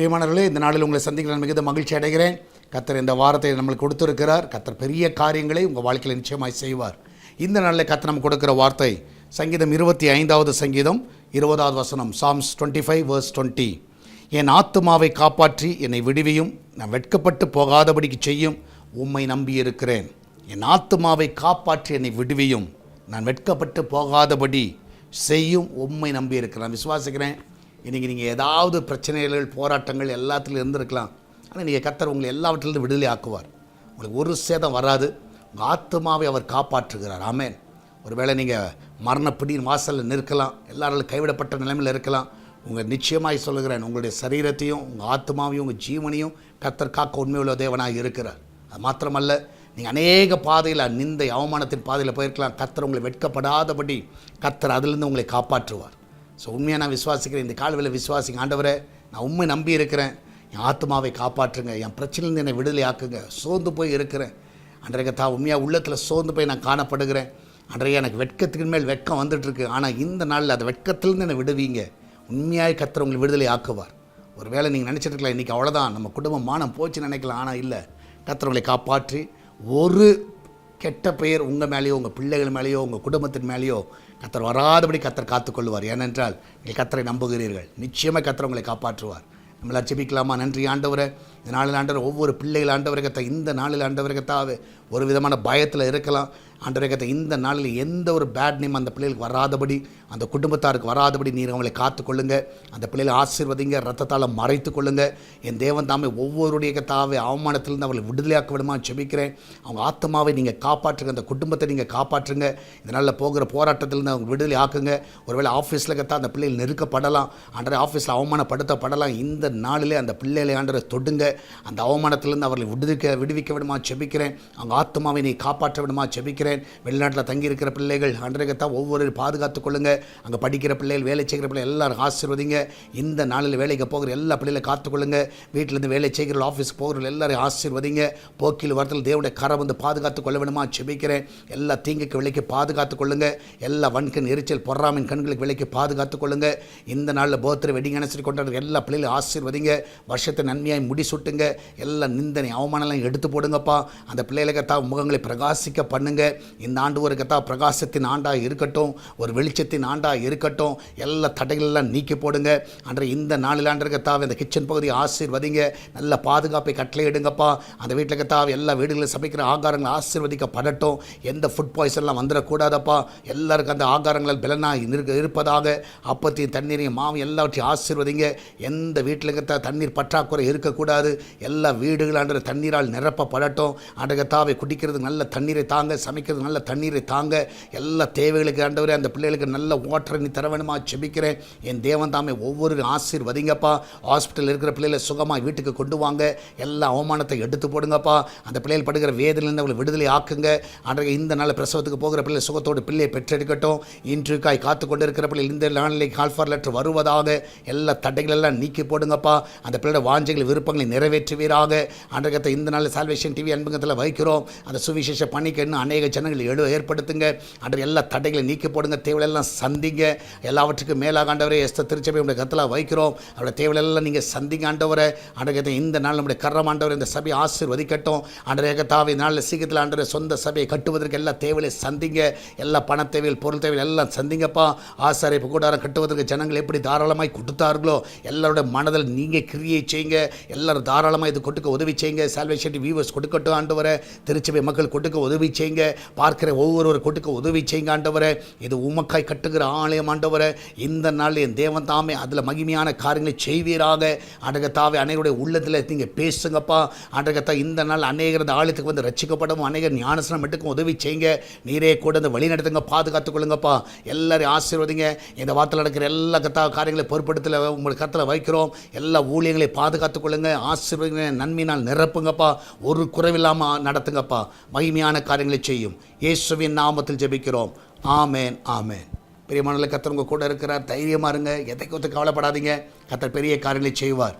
பிரியமானவர்களே, இந்த நாளில் உங்களை சந்திக்க நான் மிகுந்த மகிழ்ச்சி அடைகிறேன். கர்த்தர் இந்த வாரத்தை நம்மளுக்கு கொடுத்திருக்கிறார். கர்த்தர் பெரிய காரியங்களை உங்கள் வாழ்க்கையில் நிச்சயமாய் செய்வார். இந்த நாளில் கர்த்தர் நமக்கு கொடுக்கிற வார்த்தை சங்கீதம் 25வது சங்கீதம் 20வது வசனம், Psalms 25 verse 20. என் ஆத்துமாவை காப்பாற்றி என்னை விடுவியும், நான் வெட்கப்பட்டு போகாதபடிக்கு செய்யும், உம்மை நம்பியிருக்கிறேன். என் ஆத்துமாவை காப்பாற்றி என்னை விடுவியும், நான் வெட்கப்பட்டு போகாதபடி செய்யும், உம்மை நம்பியிருக்கிறேன். நான் விசுவாசிக்கிறேன், இன்றைக்கி நீங்கள் ஏதாவது பிரச்சனைகள், போராட்டங்கள் எல்லாத்துலையும் இருந்திருக்கலாம். ஆனால் நீங்கள் கர்த்தர் உங்களை எல்லாவற்றிலிருந்து விடுதலை ஆக்குவார். உங்களுக்கு ஒரு சேதம் வராது. உங்கள் ஆத்துமாவை அவர் காப்பாற்றுகிறார். ஆமென். ஒருவேளை நீங்கள் மரணப்பிடியின் வாசலில் நிற்கலாம், எல்லாராலும் கைவிடப்பட்ட நிலைமையில் இருக்கலாம். உங்கள் நிச்சயமாய் சொல்லுகிறேன், உங்களுடைய சரீரத்தையும் உங்கள் ஆத்மாவையும் உங்கள் ஜீவனையும் கர்த்தர் காக்க உண்மையுள்ள தேவனாக இருக்கிறார். அது மாத்திரமல்ல, நீங்கள் அநேக பாதையில் நிந்தை அவமானத்தின் பாதையில் போயிருக்கலாம். கர்த்தர் உங்களை வெட்கப்படாதபடி கர்த்தர் அதிலிருந்து உங்களை காப்பாற்றுவார். ஸோ உண்மையாக நான் விசுவாசிக்கிறேன். இந்த காலவில் விசுவாசிங்க. ஆண்டவரே, நான் உண்மை நம்பி இருக்கிறேன். என் ஆத்மாவை காப்பாற்றுங்க, என் பிரச்சனையிலேருந்து என்னை விடுதலை ஆக்குங்க. சோர்ந்து போய் இருக்கிறேன் அன்றைய உண்மையாக உள்ளத்தில் சோர்ந்து போய் நான் காணப்படுகிறேன். அன்றைய எனக்கு வெட்கத்துக்கு மேல் வெட்கம் வந்துட்டுருக்கு. ஆனால் இந்த நாளில் அந்த வெட்கத்திலேருந்து என்னை விடுவீங்க. உண்மையாக கர்த்தர் உங்களை விடுதலை ஆக்குவார். ஒரு வேளை நீங்கள் நினச்சிட்டு இருக்கலாம், இன்றைக்கி அவ்வளோதான், நம்ம குடும்பம் மானம் போச்சுன்னு நினைக்கலாம். ஆனால் இல்லை, கர்த்தர் உங்களை காப்பாற்றி ஒரு கெட்ட பெயர் உங்கள் மேலேயோ, உங்கள் பிள்ளைகள் மேலேயோ, உங்கள் குடும்பத்தின் மேலேயோ கர்த்தர் வராதபடி கர்த்தர் காத்துக்கொள்வார். ஏனென்றால் நீங்கள் கர்த்தரை நம்புகிறீர்கள். நிச்சயமாக கர்த்தர் உங்களை காப்பாற்றுவார். நம்மளால் ஜெபிக்கலாமா? நன்றி ஆண்டவரே, இந்த நாளில் ஆண்டவர் ஒவ்வொரு பிள்ளைகள் ஆண்டவரை கத்த இந்த நாளில் ஆண்டவரை கத்தாவே ஒரு விதமான பயத்தில் இருக்கலாம். ஆண்டவரை கத்த இந்த நாளில் எந்த ஒரு பேட் நேம் அந்த பிள்ளைகளுக்கு வராதபடி, அந்த குடும்பத்தாருக்கு வராதபடி நீர் அவங்களை காத்துக்கொள்ளுங்க. அந்த பிள்ளைகளை ஆசீர்வதிங்க, ரத்தத்தால் மறைத்து கொள்ளுங்க. என் தேவன் தாமே ஒவ்வொருடைய கத்தாவே அவமானத்திலிருந்து அவங்களை விடுதலையாக்க விடுமா ஜெபிக்கிறேன். அவங்க ஆத்மாவை நீங்கள் காப்பாற்றுங்க, அந்த குடும்பத்தை நீங்கள் காப்பாற்றுங்க. இந்த நாளில் போகிற போராட்டத்திலிருந்து அவங்க விடுதலை ஆக்குங்க. ஒருவேளை ஆஃபீஸில் கத்தா அந்த பிள்ளைகள் நெருக்கப்படலாம், ஆண்டரை ஆஃபீஸில் அவமானப்படுத்தப்படலாம். இந்த நாளிலே அந்த பிள்ளைகளை ஆண்டரை தொடுங்க. அந்த அவமானத்திலிருந்து அவர்களை விடுவிக்க விடுமா ஜெபிக்கிறேன். அவங்க ஆத்மாவை நீ காப்பாற்ற விடுமா ஜெபிக்கிறேன். வெளிநாட்டில் தங்கியிருக்கிற பிள்ளைகள் அன்றைக்கத்தா ஒவ்வொரு பாதுகாத்துக் கொள்ளுங்க. அங்கே படிக்கிற பிள்ளைகள், வேலை செய்கிற பிள்ளைகள் எல்லாரும் ஆசீர்வதிங்க. இந்த நாளில் வேலைக்கு போகிற எல்லா பிள்ளைகளை காத்துக்கொள்ளுங்க. வீட்டிலேருந்து வேலை செய்கிற ஆஃபீஸுக்கு போகிற எல்லாரையும் ஆசீர்வதிங்க. போக்கில் வரத்தில் தேவனுடைய கரம் வந்து பாதுகாத்துக் கொள்ள வேணுமா ஜெபிக்கிறேன். எல்லா தீங்குக்கு விலைக்கு பாதுகாத்துக் கொள்ளுங்க. எல்லா வன்கண் எரிச்சல் பொறாமின் கண்களுக்கு விலைக்கு பாதுகாத்துக் கொள்ளுங்க. இந்த நாளில் பர்த்டே வெட்டிங் அனுசரி கொண்டாடுற எல்லா பிள்ளைகளும் ஆசீர்வதிங்க. வருஷத்தை நன்மையாய் முடிசூட்டுங்க. எல்லா நிந்தனை அவமானலாம் எடுத்து போடுங்கப்பா. அந்த பிள்ளைகளுக்கத்தா முகங்களை பிரகாசிக்க பண்ணுங்க. இந்த ஆண்டு ஒரு கத்தா பிரகாசத்தின் ஆண்டாக இருக்கட்டும், ஒரு வெளிச்சத்தின் ஆண்டாக இருக்கட்டும். எல்லா தடைகளெல்லாம் நீக்கி போடுங்க. அன்றைய இந்த நாளில் ஆண்டு கத்தாவை அந்த கிச்சன் பகுதியை ஆசீர்வதிங்க. நல்ல பாதுகாப்பை கட்டளை எடுங்கப்பா. அந்த வீட்டில் கத்தாவை எல்லா வீடுகளில் சமைக்கிற ஆகாரங்கள் ஆசீர்வதிக்கப்படட்டும். எந்த ஃபுட் பாய்சன்லாம் வந்துடக்கூடாதப்பா. எல்லாருக்கும் அந்த ஆகாரங்கள் பலனாக இருப்பதாக. அப்பத்தையும் தண்ணீரையும் மாவும் எல்லாவற்றையும் ஆசீர்வதிங்க. எந்த வீட்டில் கத்தா தண்ணீர் பற்றாக்குறை இருக்கக்கூடாது. எல்லா வீடுகள் ஆண்டு தண்ணீரால் நிரப்பப்படட்டும். ஆண்டு கத்தாவை குடிக்கிறது நல்ல தண்ணீரை தாங்க, சமைக்கிறது நல்ல தண்ணீரை தாங்க. எல்லா தேவைகளுக்கு ஆண்டவரே அந்த பிள்ளைகளுக்கு நல்ல வாட்டரை நீ தர வேணுமா ஜெபிக்கிறேன். என் தேவன் தாமே ஒவ்வொரு ஆசீர்வதிங்கப்பா. ஹாஸ்பிட்டல் இருக்கிற பிள்ளைகளை சுகமாக வீட்டுக்கு கொண்டு வாங்க. எல்லா அவமானத்தை எடுத்து போடுங்கப்பா. அந்த பிள்ளைகள் படுகிற வேதனையிலிருந்து அவங்களை விடுதலை ஆக்குங்க. அன்றைய இந்த நாள் பிரசவத்துக்கு போகிற பிள்ளை சுகத்தோடு பிள்ளையை பெற்றெடுக்கட்டும். இன்றுக்காய் காத்து கொண்டு இருக்கிற பிள்ளைகள் இந்த நாளிலே கால்ஃபார் லெட்டர் வருவதாக. எல்லா தடைகளெல்லாம் நீக்கி போடுங்கப்பா. அந்த பிள்ளையோட வாஞ்சைகள் விருப்பங்களை நிறைவேற்றுவீராக. அன்றைய இந்த நாளில் சால்வேஷன் டிவி அன்பகத்தில் வைக்கிறோம். அந்த சுவிசேஷ பணிக்கு இன்னும் அநேக ஜனங்கள் ஏற்படுத்துங்க. அன்றைய எல்லா தடைகளை நீக்கி போடுங்க. தேவையெல்லாம் சந்திங்க. எல்லாவற்றுக்கும் மேலாக ஆண்டவரே எஸ்தர் திருச்சபை உடைய கத்தில் வைக்கிறோம். அவருடைய தேவையெல்லாம் நீங்கள் சந்திங்க ஆண்டவரை. அன்றைய இந்த நாள் நம்முடைய கரம் ஆண்டவர் இந்த சபையை ஆசீர்வதிக்கட்டும். அன்றைய கத்தாவை நாளில் சீக்கிரத்தில் ஆண்டவரை சொந்த சபையை கட்டுவதற்கு எல்லா தேவையை சந்திங்க. எல்லா பண தேவைகள், பொருள் தேவைகள் எல்லாம் சந்திங்கப்பா. ஆசாரிப்பு கூடாரம் கட்டுவதற்கு ஜனங்கள் எப்படி தாராளமாய் கொடுத்தார்களோ எல்லாருடைய மனதில் நீங்கள் கிரியை செய்யுங்க. எல்லாரும் தாராளமாக இது கொடுக்க உதவி செய்யுங்க. சால்வேஷன் வியூவர்ஸ் கொடுக்கட்டும் ஆண்டவரை. திருச்சபை மக்கள் கொடுக்க உதவி செய்யுங்க. பார்க்கிற ஒவ்வொருவர் கொடுக்க உதவி செய்யுங்க ஆண்டவரே. இது உமக்காய் கட்டுகிற ஆலயம் ஆண்டவரே. இந்த நாள் என் தேவன் தாமே அதில் மகிமையான காரியங்களை செய்வீராக. அடகத்தாவே அநேகருடைய உள்ளத்தில் நீங்கள் பேசுங்கப்பா. அடகத்தா இந்த நாள் அநேகர் அந்த ஆலயத்துக்கு வந்து ரட்சிக்கப்படவும் அநேகர் ஞானஸ்நானம் எடுக்கும் உதவி செய்யுங்க. நீரே கூட இந்த வழி நடத்துங்க, பாதுகாத்துக் கொள்ளுங்கப்பா. எல்லாரையும் ஆசீர்வதிங்க. இந்த வார்த்தையில் நடக்கிற எல்லா கத்தா காரியங்களை பொறுப்படுத்தல உங்களுக்கு கத்தில் வைக்கிறோம். எல்லா ஊழியங்களை பாதுகாத்துக் கொள்ளுங்க. ஆசீர்வதிங்க. நன்மையினால் நிரப்புங்கப்பா. ஒரு குறைவில்லாமல் நடத்துங்கப்பா. மகிமையான காரியங்களை செய்யும். இயேசுவின் நாமத்தில் ஜெபிக்கிறோம். ஆமேன், ஆமேன். பிரியமானவர்களே, கர்த்தர் உங்க கூட இருக்கிறார். தைரியமாக இருங்க. எதை குறித்து கவலைப்படாதீங்க. கர்த்தர் பெரிய காரியங்களை செய்வார்.